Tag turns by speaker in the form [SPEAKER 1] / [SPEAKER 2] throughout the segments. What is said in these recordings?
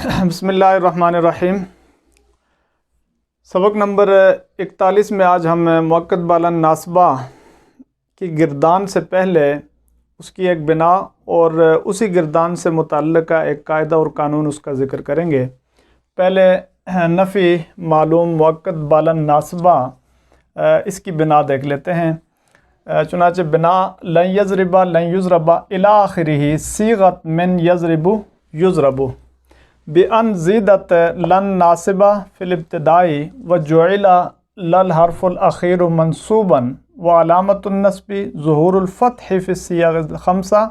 [SPEAKER 1] बिस्मिल्लाहिर्रहमानिर्रहीम। सबक नंबर 41 में आज हम मुअक्कद बाला नासबा की गिरदान से पहले उसकी एक बिना और उसी गिरदान से मुतल्लिक़ एक कायदा और कानून उसका ज़िक्र करेंगे। पहले नफ़ी मालूम मुअक्कद बाला नासबा इसकी बिना देख लेते हैं। चुनांचे बिना लन यज़रिबा लन युज़रबा इला आखिरिही सीगत मिन यज़रिबु युज़रबु बिअन ज़ीदत लन नासिबा फ़िल इब्तिदाई व जुइला लल हर्फ़ुल अख़ीरु मंसूबन व अलामतुन नस्बी ज़ुहूरुल फ़त्हि फ़ी सियाग़ ख़म्सा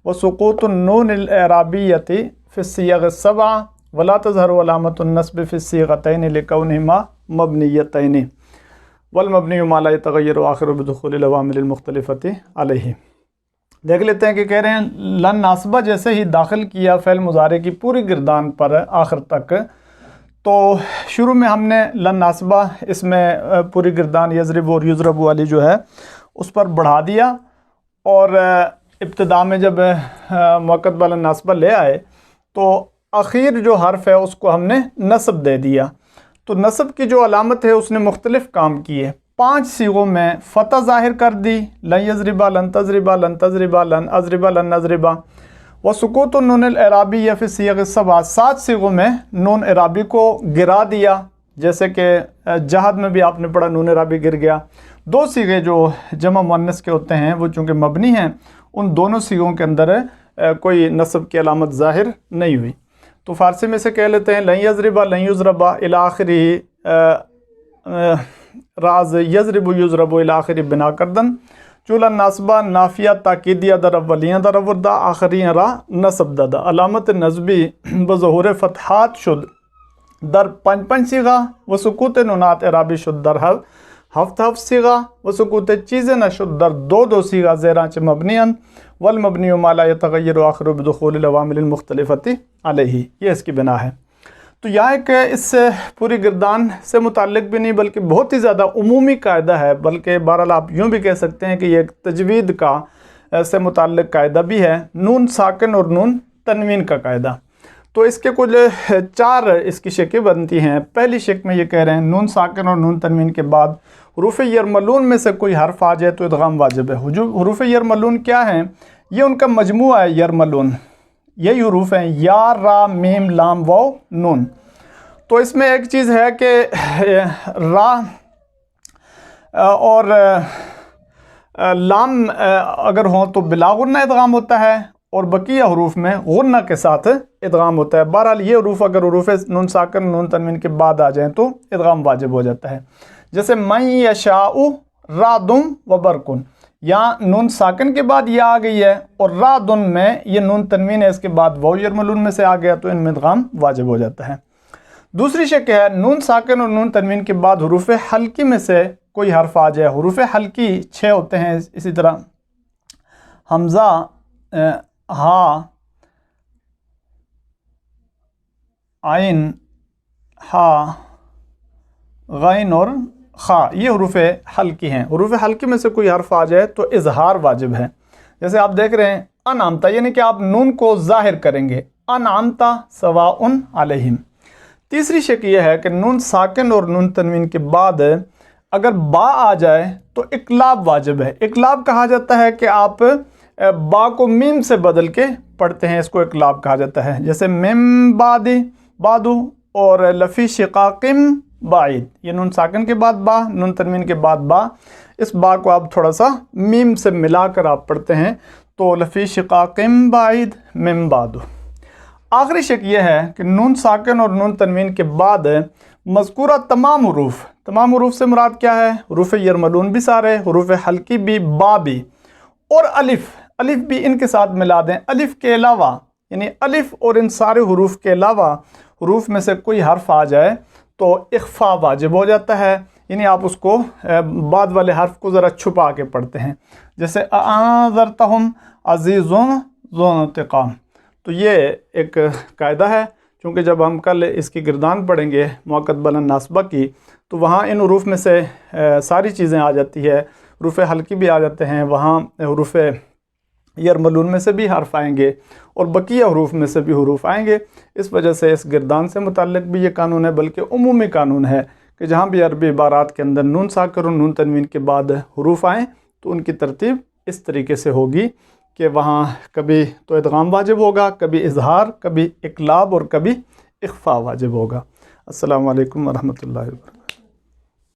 [SPEAKER 1] व सुक़ूतुन नूनिल एराबिय्यति फ़ी सियाग़ सबआ व ला तज़हरु अलामतुन नस्बि फ़ी सियग़तैनि लिकौनिहिमा मबनिय्यतैनि वल मबनिय्यु मा ला यतग़य्यरु आख़िरु बिदुख़ूलिल अवामिलिल मुख़्तलिफ़ति अलैहि। देख लेते हैं कि कह रहे हैं लन नासबा जैसे ही दाखिल किया फ़ेल मुज़ारे की पूरी गिरदान पर आखिर तक, तो शुरू में हमने लन नासबा इसमें पूरी गिरदान यज़रिब और युज़रब वाली जो है उस पर बढ़ा दिया और इब्तिदा में जब मुअक्कद बाला नासबा ले आए तो आखिर जो हर्फ है उसको हमने नस्ब दे दिया। तो नस्ब की जो अलामत है उसने मुख्तलिफ़ काम किए। 5 सीगों में फ़तह ज़ाहिर कर दी, लन यज़रिबा लन तज़रिबा लन तज़रिबा लन अज़रिबा लन नज़रिबा व सुकूतुन नूनिल एराबी या फिर सियाग़ सबआ 7 सीगों में नून एराबी को गिरा दिया, जैसे कि जहद में भी आपने पढ़ा नून एराबी गिर गया। 2 सीगे जो जमा मुअन्नस के होते हैं वो चूँकि मबनी हैं, उन दोनों सीगों के अंदर कोई नस्ब की अलामत ज़ाहिर नहीं हुई। तो फ़ारसी में से कह लेते हैं लन यज़रिबा लन युज़रबा इला आखिरी राज यज़रिबु युज़रबु इला आखिरी बिना करदन चूला नासबा नाफिया ताकीदिया दर अव्वलिया दर अवदा आखिरिया रा नसब ददा अलामत नज़बी बज़हूर फ़तहात शुद दर 5 सीगा व सुकूत नुनात एराबी शुद दर हफ्त सीगा व सुकूत चीज़ें न शुद दर 2 सीगा ज़ेरांच मबनियन वल मबनियु मा ला यतग़य्यरु आख़िरु बिदुख़ूलिल अवामिलिल मुख़्तलिफ़ति अलैहि। ये इसकी बिना है। तो यहाँ एक इससे पूरी गिरदान से मुताल्लिक़ भी नहीं बल्कि बहुत ही ज़्यादा उमूमी कायदा है, बल्कि बहरहाल आप यूँ भी कह सकते हैं कि ये एक तजवीद का से मुताल्लिक़ कायदा भी है, नून साकिन और नून तनवीन का कायदा। तो इसके कुछ 4 इसकी शक्लें बनती हैं। पहली शक्ल में ये कह रहे हैं नून साकिन और नून तनवीन के बाद हुरूफ़ यरमलून में से कोई हर्फ आ जाए तो इदग़ाम वाजिब है। हुरूफ़ यरमलून क्या हैं? ये उनका मजमूआ है यरमलून, यही हुरूफ हैं या रा मीम लाम वाव नून। तो इसमें एक चीज़ है कि रा और लाम अगर हो तो बिला गुन्ना इदगाम होता है और बकिया हुरूफ में गुन्ना के साथ इदगाम होता है। बहरहाल ये हुरूफ अगर हुरूफ नून साकिन नून तनवीन के बाद आ जाएँ तो इदगाम वाजिब हो जाता है। जैसे मन यशाउ रादुम व बरकुन, यहाँ नून साकिन के बाद ये आ गई है और रादुन में ये नून तनवीन है, इसके बाद वाव यरमलून में से आ गया तो इनमें इदगाम वाजिब हो जाता है। दूसरी शक्ल है नून साकिन और नून तनवीन के बाद हुरूफ़ हल्की में से कोई हर्फ आ जाए। हुरूफ़ हल्की 6 होते हैं, इसी तरह हमज़ा, हा, आइन, हा, गैन और खा, ये हुरूफ़ हल्की हैं। हुरूफ़ हल्की में से कोई हर्फ आ जाए तो इजहार वाजिब है। जैसे आप देख रहे हैं अनामता, यानी कि आप नून को ज़ाहिर करेंगे, अनामता सवाउन अलैहिम। तीसरी शक्ल यह है कि नून साकिन और नून तनवीन के बाद अगर बा आ जाए तो इकलाब वाजिब है। इकलाब कहा जाता है कि आप बा को मीम से बदल के पढ़ते हैं, इसको इकलाब कहा जाता है। जैसे मिम बादी बादू और लफ़ी शिकाकिम बाइद, ये नून साकिन के बाद बा, नून तनवीन के बाद बा, इस बा को आप थोड़ा सा मीम से मिलाकर आप पढ़ते हैं तो लफ़ी शिकाकिम बाइद मिम बादू। आखिरी शक्ल यह है कि नून साकिन और नून तनवीन के बाद मज़कूरा तमाम हुरूफ से मुराद क्या है? हुरूफ़ यरमलून भी सारे, हुरूफ़ हल्की भी, बा भी और अलिफ भी इनके साथ मिला दें। अलिफ के अलावा यानी अलिफ और इन सारे हुरूफ के अलावा हुरूफ में से कोई हर्फ आ जाए तो इख्फ़ा वाजिब हो जाता है, यानी आप उसको बाद वाले हर्फ को ज़रा छुपा के पढ़ते हैं। जैसे अज़रतहुम अज़ीज़ुन ज़ुन इंतिक़ाम। तो ये एक कायदा है, क्योंकि जब हम कल इसकी गिरदान पढ़ेंगे मुअक्कद बाला नासबा की तो वहाँ इन हुरूफ में से सारी चीज़ें आ जाती है। हुरूफ़ हल्की भी आ जाते हैं, वहाँ हुरूफ़ यरमलून में से भी हर्फ आएंगे اور بقیہ حروف میں سے بھی حروف آئیں گے۔ اس وجہ سے اس گردان سے متعلق بھی یہ قانون ہے، بلکہ عمومی قانون ہے کہ جہاں بھی عربی عبارات کے اندر نون ساکن اور نون تنوین کے بعد حروف آئیں تو ان کی ترتیب اس طریقے سے ہوگی کہ وہاں کبھی تو ادغام واجب ہوگا، کبھی اظہار، کبھی اقلاب اور کبھی اخفاء واجب ہوگا۔ السلام علیکم ورحمۃ اللہ وبرکاتہ۔